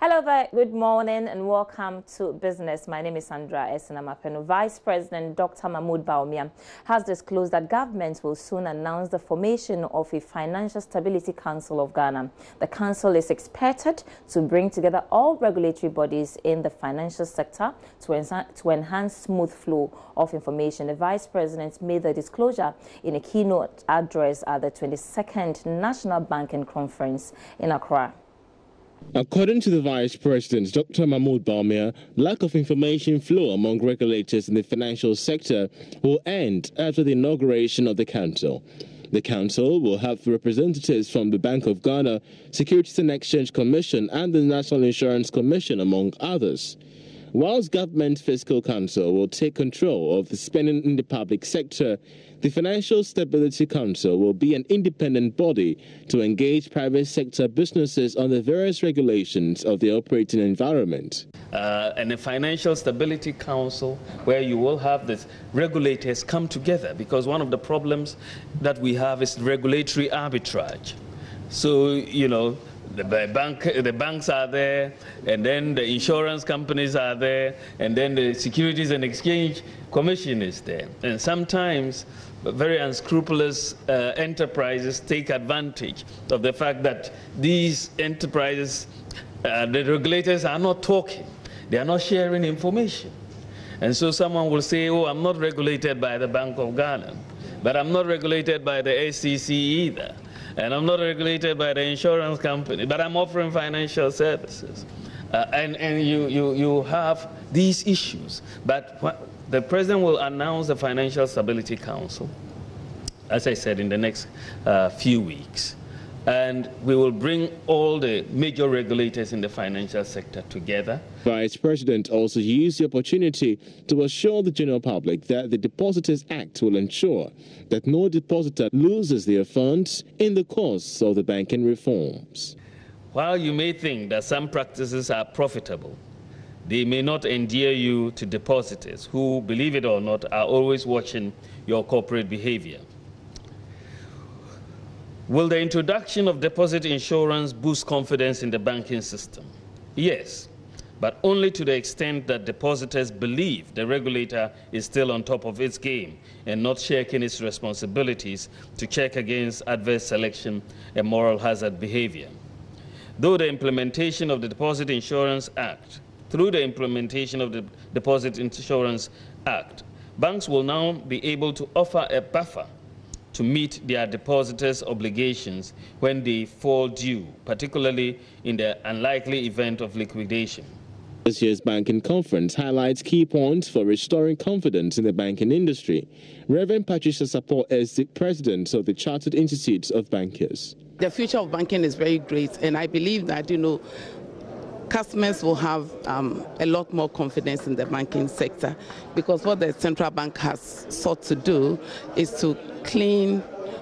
Hello there, good morning and welcome to Business. My name is Sandra Esinamapenu. Vice President Dr. Mahmoud Bawumia has disclosed that government will soon announce the formation of a Financial Stability Council of Ghana. The council is expected to bring together all regulatory bodies in the financial sector to enhance smooth flow of information. The Vice President made the disclosure in a keynote address at the 22nd National Banking Conference in Accra. According to the Vice President, Dr. Mahmoud Bawumia, lack of information flow among regulators in the financial sector will end after the inauguration of the Council. The Council will have representatives from the Bank of Ghana, Securities and Exchange Commission and the National Insurance Commission, among others. Whilst Government Fiscal Council will take control of the spending in the public sector, the Financial Stability Council will be an independent body to engage private sector businesses on the various regulations of the operating environment. And the Financial Stability Council, where you will have the regulators come together, because one of the problems that we have is regulatory arbitrage. So, the banks are there, and then the insurance companies are there, and then the Securities and Exchange Commission is there. And sometimes very unscrupulous enterprises take advantage of the fact that these enterprises, the regulators are not talking. They are not sharing information. And so someone will say, oh, I'm not regulated by the Bank of Ghana, but I'm not regulated by the SEC either. And I'm not regulated by the insurance company, but I'm offering financial services. And you have these issues. But the President will announce the Financial Stability Council, as I said, in the next few weeks. And we will bring all the major regulators in the financial sector together. Vice President also used the opportunity to assure the general public that the Depositors Act will ensure that no depositor loses their funds in the course of the banking reforms. While you may think that some practices are profitable, they may not endear you to depositors who, believe it or not, are always watching your corporate behavior. Will the introduction of deposit insurance boost confidence in the banking system? Yes, but only to the extent that depositors believe the regulator is still on top of its game and not shirking its responsibilities to check against adverse selection and moral hazard behavior. Through the implementation of the Deposit Insurance Act, banks will now be able to offer a buffer to meet their depositors' obligations when they fall due, particularly in the unlikely event of liquidation. This year's banking conference highlights key points for restoring confidence in the banking industry. Reverend Patricia Support is the president of the Chartered Institute of Bankers. The future of banking is very great, and I believe that, customers will have a lot more confidence in the banking sector, because what the central bank has sought to do is to clean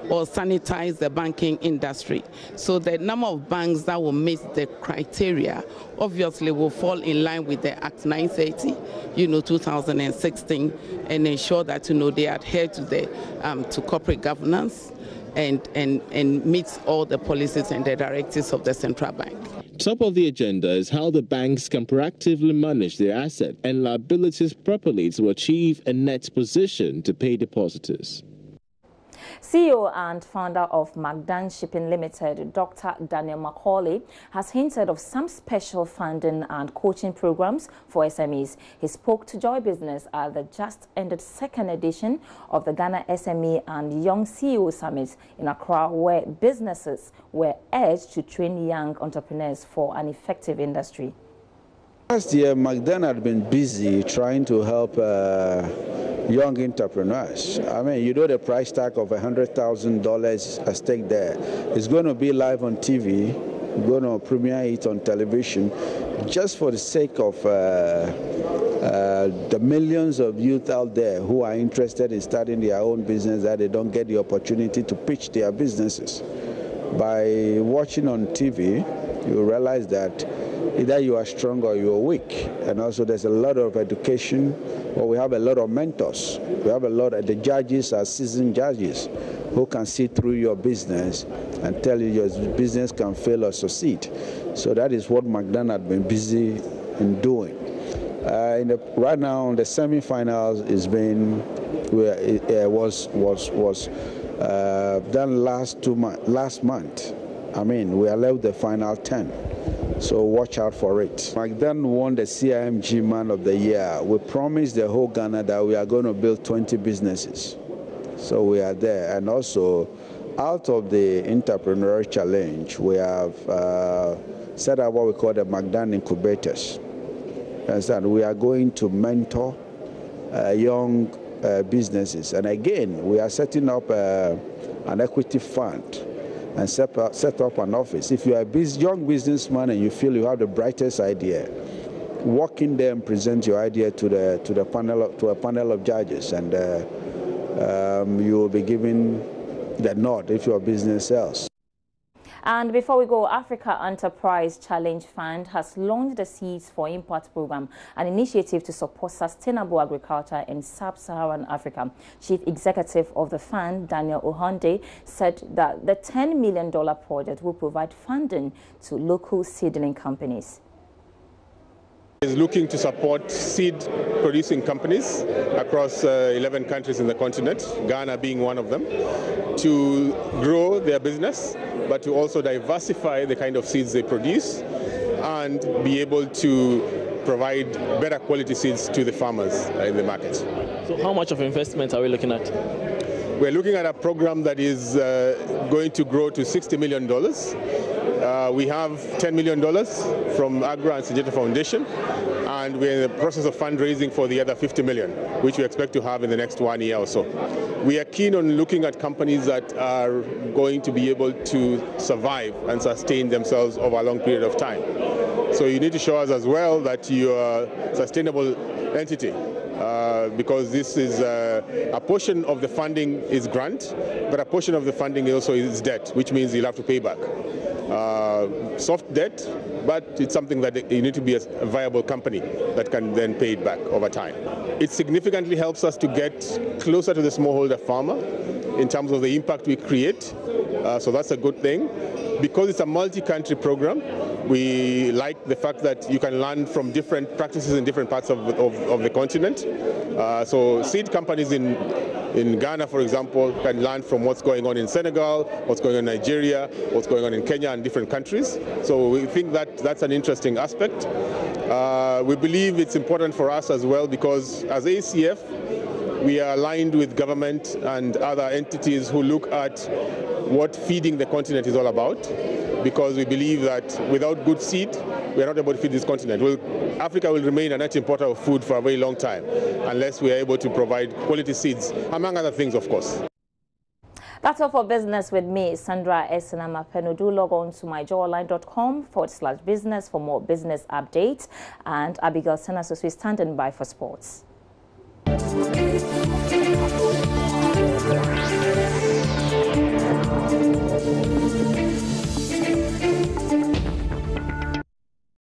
or sanitize the banking industry. So the number of banks that will meet the criteria obviously will fall in line with the Act 930, 2016, and ensure that, they adhere to the to corporate governance and meets all the policies and the directives of the central bank. Top of the agenda is how the banks can proactively manage their assets and liabilities properly to achieve a net position to pay depositors. CEO and founder of McDonough Pin Limited, Dr. Daniel Macaulay, has hinted of some special funding and coaching programs for SMEs. He spoke to Joy Business at the just-ended second edition of the Ghana SME and Young CEO Summit in Accra, where businesses were urged to train young entrepreneurs for an effective industry. Last year, McDonough had been busy trying to help young entrepreneurs. I mean, the price tag of $100,000 at stake there. It's going to be live on TV. We're going to premiere it on television, just for the sake of the millions of youth out there who are interested in starting their own business, that they don't get the opportunity to pitch their businesses. By watching on TV, you realize that Either you are strong or you are weak. And also there's a lot of education, or we have a lot of mentors. We have a lot of, the judges are seasoned judges who can see through your business and tell you your business can fail or succeed. So that is what McDonough had been busy in doing. Right now, the semi-finals is being was done last month. I mean, we are left the final 10. So watch out for it. McDonough won the CIMG Man of the Year. We promised the whole Ghana that we are going to build 20 businesses. So we are there. And also, out of the Entrepreneur Challenge, we have set up what we call the McDonough Incubators. And we are going to mentor young businesses. And again, we are setting up an equity fund and set up an office. If you are a young businessman and you feel you have the brightest idea, walk in there and present your idea to a panel of judges, and you will be given the nod if your business sells. And before we go, Africa Enterprise Challenge Fund has launched the Seeds for Impact program, an initiative to support sustainable agriculture in sub-Saharan Africa. Chief Executive of the fund, Daniel Ohonde, said that the $10 million project will provide funding to local seedling companies. Is looking to support seed-producing companies across 11 countries in the continent, Ghana being one of them, to grow their business, but to also diversify the kind of seeds they produce and be able to provide better quality seeds to the farmers in the market. So how much of investment are we looking at? We're looking at a program that is going to grow to $60 million. We have $10 million from Agra and Syngenta Foundation, and we're in the process of fundraising for the other $50 million, which we expect to have in the next 1 year or so. We are keen on looking at companies that are going to be able to survive and sustain themselves over a long period of time. So you need to show us as well that you are a sustainable entity. Because this is a portion of the funding is grant, but a portion of the funding also is debt, which means you'll have to pay back. Soft debt, but it's something that you need to be a viable company that can then pay it back over time. It significantly helps us to get closer to the smallholder farmer in terms of the impact we create, so that's a good thing. Because it's a multi-country program, we like the fact that you can learn from different practices in different parts of the continent. So seed companies in Ghana, for example, can learn from what's going on in Senegal, what's going on in Nigeria, what's going on in Kenya and different countries. So we think that that's an interesting aspect. We believe it's important for us as well because as ACF, we are aligned with government and other entities who look at what feeding the continent is all about, because we believe that without good seed, we are not able to feed this continent. Africa will remain a net importer of food for a very long time unless we are able to provide quality seeds, among other things, of course. That's all for business with me, Sandra Esinama-Penu. Do log on to myjoyonline.com/business for more business updates. And Abigail Senasos is standing by for sports.